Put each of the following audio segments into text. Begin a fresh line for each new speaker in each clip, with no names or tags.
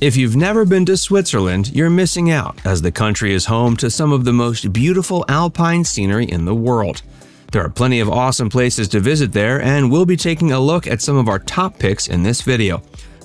If you've never been to Switzerland, you're missing out, as the country is home to some of the most beautiful alpine scenery in the world. There are plenty of awesome places to visit there, and we'll be taking a look at some of our top picks in this video.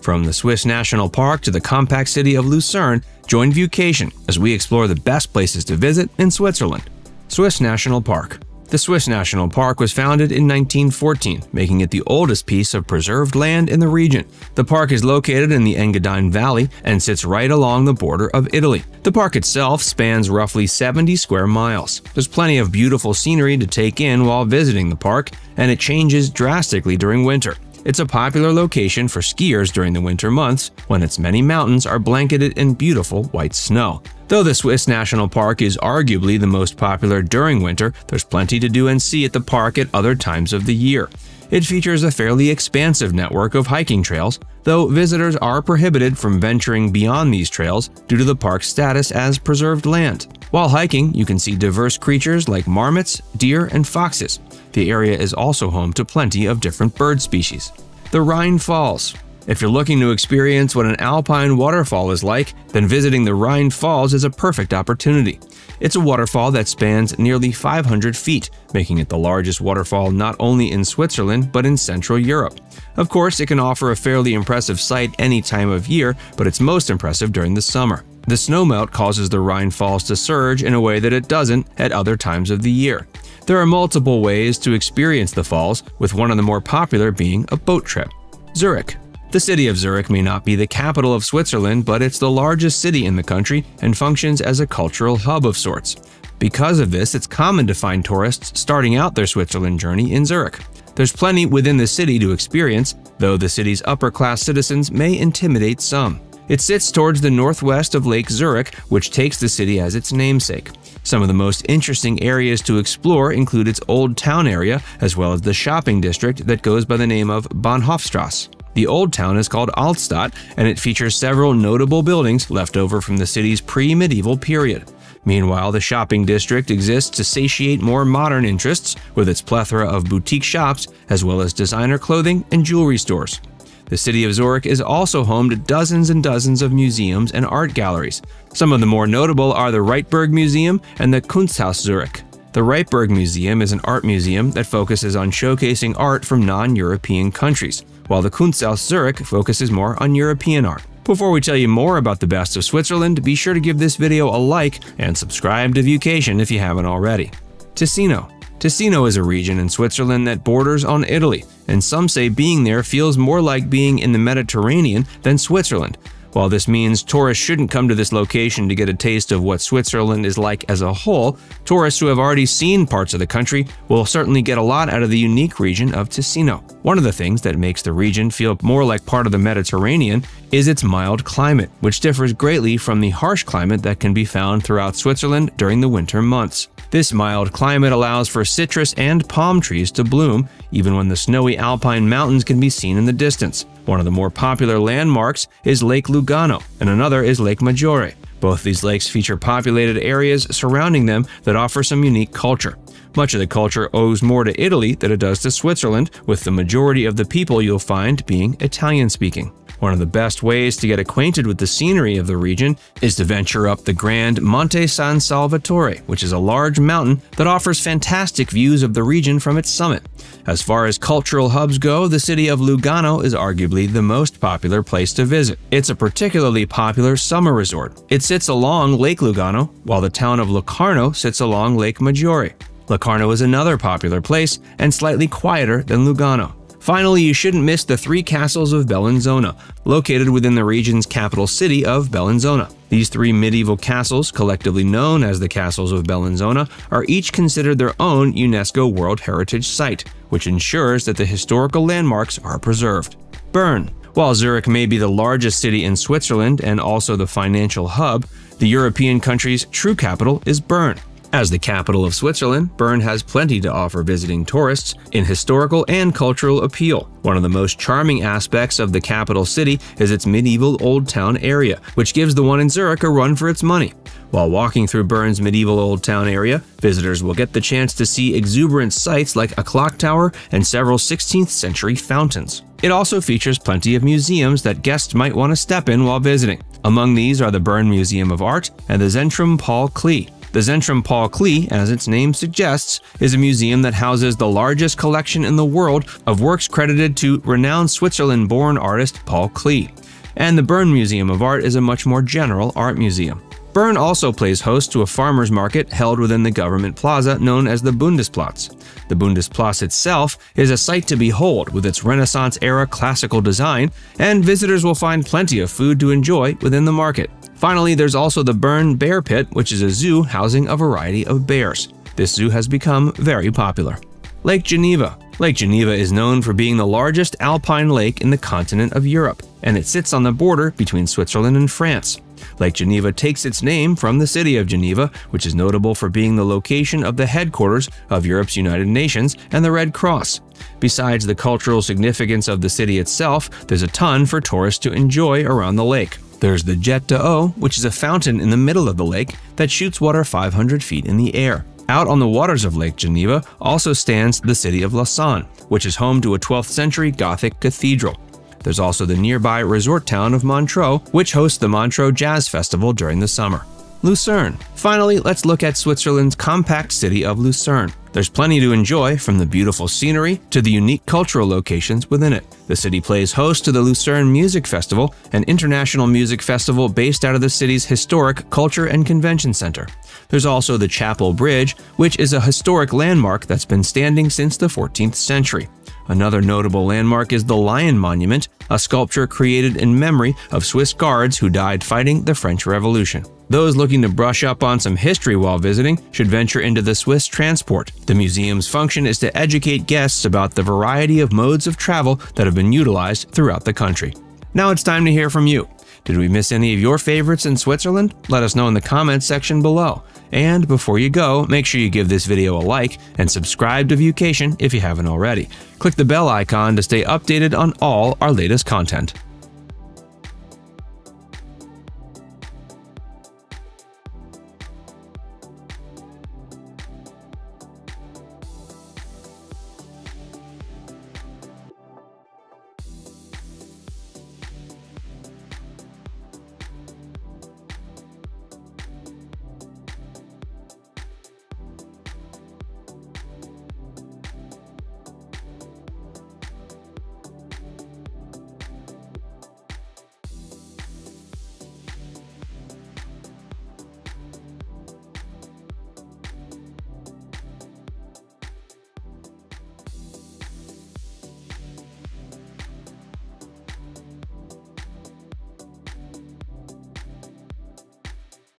From the Swiss National Park to the compact city of Lucerne, join Viewcation as we explore the best places to visit in Switzerland. Swiss National Park. The Swiss National Park was founded in 1914, making it the oldest piece of preserved land in the region. The park is located in the Engadine Valley and sits right along the border of Italy. The park itself spans roughly 70 square miles. There's plenty of beautiful scenery to take in while visiting the park, and it changes drastically during winter. It's a popular location for skiers during the winter months, when its many mountains are blanketed in beautiful white snow. Though the Swiss National Park is arguably the most popular during winter, there's plenty to do and see at the park at other times of the year. It features a fairly expansive network of hiking trails, though visitors are prohibited from venturing beyond these trails due to the park's status as preserved land. While hiking, you can see diverse creatures like marmots, deer, and foxes. The area is also home to plenty of different bird species. The Rhine Falls. If you're looking to experience what an alpine waterfall is like, then visiting the Rhine Falls is a perfect opportunity. It's a waterfall that spans nearly 500 feet, making it the largest waterfall not only in Switzerland but in Central Europe. Of course, it can offer a fairly impressive sight any time of year, but it's most impressive during the summer. The snowmelt causes the Rhine Falls to surge in a way that it doesn't at other times of the year. There are multiple ways to experience the falls, with one of the more popular being a boat trip. Zurich. The city of Zurich may not be the capital of Switzerland, but it's the largest city in the country and functions as a cultural hub of sorts. Because of this, it's common to find tourists starting out their Switzerland journey in Zurich. There's plenty within the city to experience, though the city's upper-class citizens may intimidate some. It sits towards the northwest of Lake Zurich, which takes the city as its namesake. Some of the most interesting areas to explore include its Old Town area, as well as the shopping district that goes by the name of Bahnhofstrasse. The Old Town is called Altstadt, and it features several notable buildings left over from the city's pre-medieval period. Meanwhile, the shopping district exists to satiate more modern interests, with its plethora of boutique shops, as well as designer clothing and jewelry stores. The city of Zurich is also home to dozens and dozens of museums and art galleries. Some of the more notable are the Reitberg Museum and the Kunsthaus Zurich. The Reitberg Museum is an art museum that focuses on showcasing art from non-European countries, while the Kunsthaus Zurich focuses more on European art. Before we tell you more about the best of Switzerland, be sure to give this video a like and subscribe to Viewcation if you haven't already. Ticino. Ticino is a region in Switzerland that borders on Italy, and some say being there feels more like being in the Mediterranean than Switzerland. While this means tourists shouldn't come to this location to get a taste of what Switzerland is like as a whole, tourists who have already seen parts of the country will certainly get a lot out of the unique region of Ticino. One of the things that makes the region feel more like part of the Mediterranean is its mild climate, which differs greatly from the harsh climate that can be found throughout Switzerland during the winter months. This mild climate allows for citrus and palm trees to bloom, even when the snowy alpine mountains can be seen in the distance. One of the more popular landmarks is Lake Lugano, and another is Lake Maggiore. Both these lakes feature populated areas surrounding them that offer some unique culture. Much of the culture owes more to Italy than it does to Switzerland, with the majority of the people you'll find being Italian-speaking. One of the best ways to get acquainted with the scenery of the region is to venture up the grand Monte San Salvatore, which is a large mountain that offers fantastic views of the region from its summit. As far as cultural hubs go, the city of Lugano is arguably the most popular place to visit. It's a particularly popular summer resort. It sits along Lake Lugano, while the town of Locarno sits along Lake Maggiore. Locarno is another popular place and slightly quieter than Lugano. Finally, you shouldn't miss the three castles of Bellinzona, located within the region's capital city of Bellinzona. These three medieval castles, collectively known as the Castles of Bellinzona, are each considered their own UNESCO World Heritage Site, which ensures that the historical landmarks are preserved. Bern. While Zurich may be the largest city in Switzerland and also the financial hub, the European country's true capital is Bern. As the capital of Switzerland, Bern has plenty to offer visiting tourists in historical and cultural appeal. One of the most charming aspects of the capital city is its medieval Old Town area, which gives the one in Zurich a run for its money. While walking through Bern's medieval Old Town area, visitors will get the chance to see exuberant sights like a clock tower and several 16th century fountains. It also features plenty of museums that guests might want to step in while visiting. Among these are the Bern Museum of Art and the Zentrum Paul Klee. The Zentrum Paul Klee, as its name suggests, is a museum that houses the largest collection in the world of works credited to renowned Switzerland-born artist Paul Klee. And the Bern Museum of Art is a much more general art museum. Bern also plays host to a farmers market held within the government plaza known as the Bundesplatz. The Bundesplatz itself is a sight to behold with its Renaissance-era classical design, and visitors will find plenty of food to enjoy within the market. Finally, there's also the Bern Bear Pit, which is a zoo housing a variety of bears. This zoo has become very popular. Lake Geneva. Lake Geneva is known for being the largest alpine lake in the continent of Europe, and it sits on the border between Switzerland and France. Lake Geneva takes its name from the city of Geneva, which is notable for being the location of the headquarters of Europe's United Nations and the Red Cross. Besides the cultural significance of the city itself, there's a ton for tourists to enjoy around the lake. There's the Jet d'Eau, which is a fountain in the middle of the lake that shoots water 500 feet in the air. Out on the waters of Lake Geneva also stands the city of Lucerne, which is home to a 12th century Gothic cathedral. There's also the nearby resort town of Montreux, which hosts the Montreux Jazz Festival during the summer. Lucerne. Finally, let's look at Switzerland's compact city of Lucerne. There's plenty to enjoy, from the beautiful scenery to the unique cultural locations within it. The city plays host to the Lucerne Music Festival, an international music festival based out of the city's historic Culture and Convention Center. There's also the Chapel Bridge, which is a historic landmark that's been standing since the 14th century. Another notable landmark is the Lion Monument, a sculpture created in memory of Swiss guards who died fighting the French Revolution. Those looking to brush up on some history while visiting should venture into the Swiss Transport. The museum's function is to educate guests about the variety of modes of travel that have been utilized throughout the country. Now it's time to hear from you. Did we miss any of your favorites in Switzerland? Let us know in the comments section below. And before you go, make sure you give this video a like and subscribe to Viewcation if you haven't already. Click the bell icon to stay updated on all our latest content.